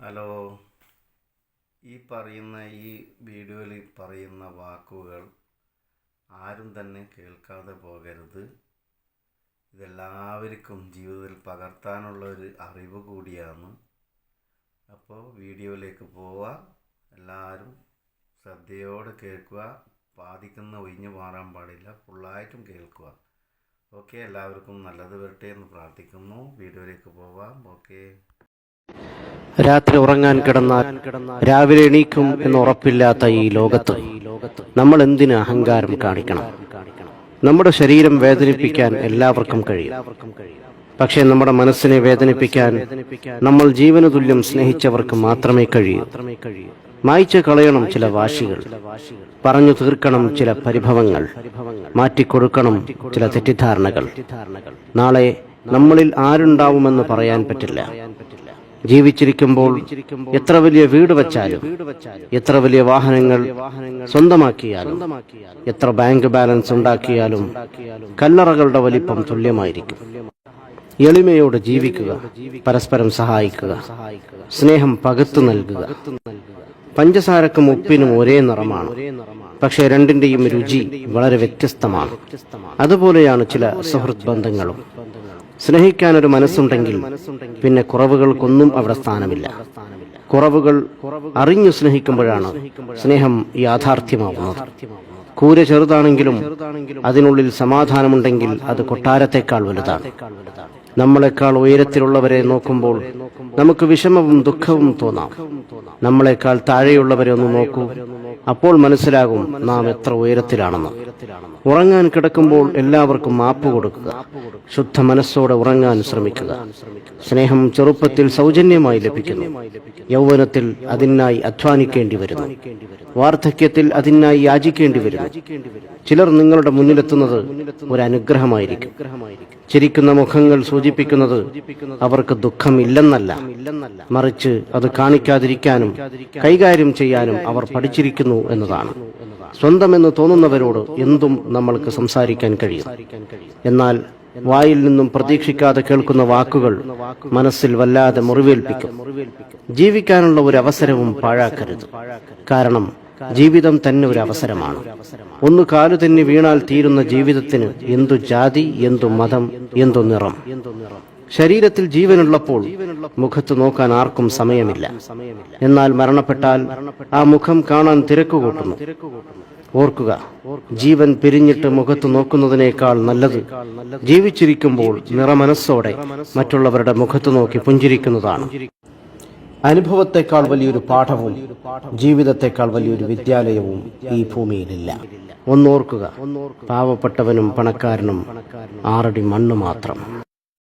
Hello, ഈ വീഡിയോയിൽ പറയുന്ന വാക്കുകൾ ആരും തന്നെ കേൾക്കാതെ പോകരുത്. ഇതെല്ലാവർക്കും ജീവിതത്തിൽ പകർത്താനുള്ള ഒരു അറിവ് കൂടിയാണ്. അപ്പോൾ വീഡിയോയിലേക്ക് പോവുക. എല്ലാവരും ശ്രദ്ധയോടെ കേൾക്കുക. ബാധിക്കുന്ന ഒഴിഞ്ഞു മാറാൻ പാടില്ല, ഫുള്ളായിട്ടും കേൾക്കുക. ഓക്കെ, എല്ലാവർക്കും നല്ലത് വരട്ടെ എന്ന് പ്രാർത്ഥിക്കുന്നു. വീഡിയോയിലേക്ക് പോവാം. ഓക്കെ. രാത്രി ഉറങ്ങാൻ കിടന്നാൽ രാവിലെ എണീക്കും എന്ന് ഉറപ്പില്ലാത്ത ഈ ലോകത്ത് നമ്മൾ എന്തിന് അഹങ്കാരം കാണിക്കണം? നമ്മുടെ ശരീരം വേദനിപ്പിക്കാൻ എല്ലാവർക്കും കഴിയും. പക്ഷേ നമ്മുടെ മനസ്സിനെ വേദനിപ്പിക്കാൻ നമ്മൾ ജീവന തുല്യം സ്നേഹിച്ചവർക്ക് മാത്രമേ കഴിയൂ. മായ്ച്ചു കളയണം ചില വാശികൾ, പറഞ്ഞു തീർക്കണം ചില പരിഭവങ്ങൾ, മാറ്റിക്കൊടുക്കണം ചില തെറ്റിദ്ധാരണകൾ. നാളെ നമ്മളിൽ ആരുണ്ടാവുമെന്ന് പറയാൻ പറ്റില്ല. ജീവിച്ചിരിക്കുമ്പോൾ എത്ര വലിയ വീട് വച്ചാലും, എത്ര വലിയ വാഹനങ്ങൾ സ്വന്തമാക്കിയാലും, എത്ര ബാങ്ക് ബാലൻസ് ഉണ്ടാക്കിയാലും കല്ലറകളുടെ വലിപ്പം തുല്യമായിരിക്കും. എളിമയോട് ജീവിക്കുക, പരസ്പരം സഹായിക്കുക, സ്നേഹം പകുത്തു നൽകുക. പഞ്ചസാരക്കും ഉപ്പിനും ഒരേ നിറമാണ്, പക്ഷേ രണ്ടിന്റെയും രുചി വളരെ വ്യത്യസ്തമാണ്. അതുപോലെയാണ് ചില സുഹൃത്ത് ബന്ധങ്ങളും. സ്നേഹിക്കാനൊരു മനസ്സുണ്ടെങ്കിൽ പിന്നെ കുറവുകൾക്കൊന്നും അവിടെ സ്ഥാനമില്ല. കുറവുകൾ അറിഞ്ഞു സ്നേഹിക്കുമ്പോഴാണ് സ്നേഹം യാഥാർത്ഥ്യമാവുന്നത്. കൂര ചെറുതാണെങ്കിലും അതിനുള്ളിൽ സമാധാനമുണ്ടെങ്കിൽ അത് കൊട്ടാരത്തെക്കാൾ വലുതാണ്. നമ്മളെക്കാൾ ഉയരത്തിലുള്ളവരെ നോക്കുമ്പോൾ നമുക്ക് വിഷമവും ദുഃഖവും തോന്നാം. നമ്മളെക്കാൾ താഴെയുള്ളവരെ ഒന്ന് നോക്കൂ, അപ്പോൾ മനസ്സിലാകും നാം എത്ര ഉയരത്തിലാണെന്ന്. ഉറങ്ങാൻ കിടക്കുമ്പോൾ എല്ലാവർക്കും മാപ്പ് കൊടുക്കുക. ശുദ്ധ മനസ്സോടെ ഉറങ്ങാൻ ശ്രമിക്കുക. സ്നേഹം ചെറുപ്പത്തിൽ സൗജന്യമായി ലഭിക്കുന്നു. യൗവനത്തിൽ അതിനായി അധ്വാനിക്കേണ്ടി വരുന്നു. വാർദ്ധക്യത്തിൽ അതിനായി യാചിക്കേണ്ടി വരുന്നു. ചിലർ നിങ്ങളുടെ മുന്നിലെത്തുന്നത് ഒരു അനുഗ്രഹമായിരിക്കും. ചിരിക്കുന്ന മുഖങ്ങൾ സൂചിപ്പിക്കുന്നത് അവർക്ക് ദുഃഖമില്ലെന്നല്ല, മറിച്ച് അത് കാണിക്കാതിരിക്കാനും കൈകാര്യം ചെയ്യാനും അവർ പഠിച്ചിരിക്കുന്നു എന്നതാണ്. സ്വന്തമെന്ന് തോന്നുന്നവരോട് എന്തും നമ്മൾക്ക് സംസാരിക്കാൻ കഴിയും. എന്നാൽ വായിൽ നിന്നും പ്രതീക്ഷിക്കാതെ കേൾക്കുന്ന വാക്കുകൾ മനസ്സിൽ വല്ലാതെ മുറിവേൽപ്പിക്കും. ജീവിക്കാനുള്ള ഒരു അവസരവും പാഴാക്കരുത്. കാരണം ജീവിതം തന്നെ ഒരു അവസരമാണ്. ഒന്ന് കാലു തന്നെ വീണാൽ തീരുന്ന ജീവിതത്തിന് എന്തു ജാതി, എന്തു മതം, എന്തു നിറം. ശരീരത്തിൽ ജീവനുള്ളപ്പോൾ മുഖത്ത് നോക്കാൻ ആർക്കും സമയമില്ല. എന്നാൽ മരണപ്പെട്ടാൽ ആ മുഖം കാണാൻ തിരക്കുകൂട്ടുന്നു. ഓർക്കുക, ജീവൻ പിരിഞ്ഞിട്ട് മുഖത്ത് നോക്കുന്നതിനേക്കാൾ നല്ലത് ജീവിച്ചിരിക്കുമ്പോൾ നിറമനസ്സോടെ മറ്റുള്ളവരുടെ മുഖത്ത് നോക്കി പുഞ്ചിരിക്കുന്നതാണ്. അനുഭവത്തെക്കാൾ വലിയൊരു പാഠവും ജീവിതത്തെക്കാൾ വലിയൊരു വിദ്യാലയവും ഈ ഭൂമിയിലില്ല. ഒന്നോർക്കുക, പാവപ്പെട്ടവനും പണക്കാരനും 6 അടി മണ്ണ് മാത്രം.